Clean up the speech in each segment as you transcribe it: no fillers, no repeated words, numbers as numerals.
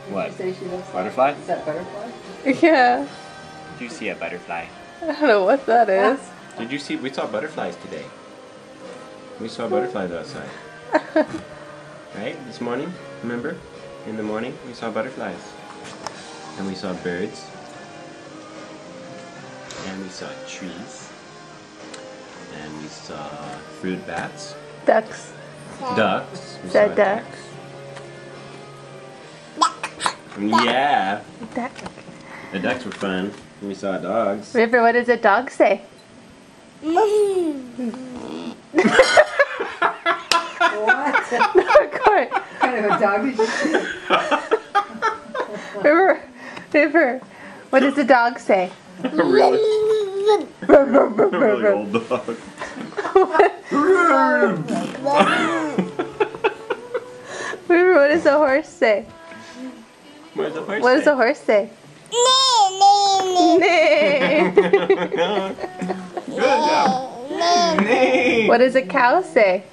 What? Say she looks Butterfly? Is that butterfly? Yeah. Did you see a butterfly? I don't know what that is. Did you see? We saw butterflies today. We saw butterflies outside. Right? This morning? Remember? In the morning, we saw butterflies. And we saw birds. And we saw trees. And we saw fruit bats. Ducks. Ducks. We Said saw ducks. Yeah. Duck. The ducks were fun. And we saw dogs. River, what does a dog say? What Court. kind of a dog did you see? River, what does the dog say? Really? Really old dog. River, what does the horse say? What does the horse What does the horse say? Neigh. Good job. Neigh. What does a cow say?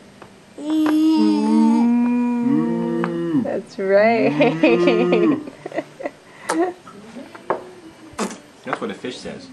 That's right. That's what a fish says.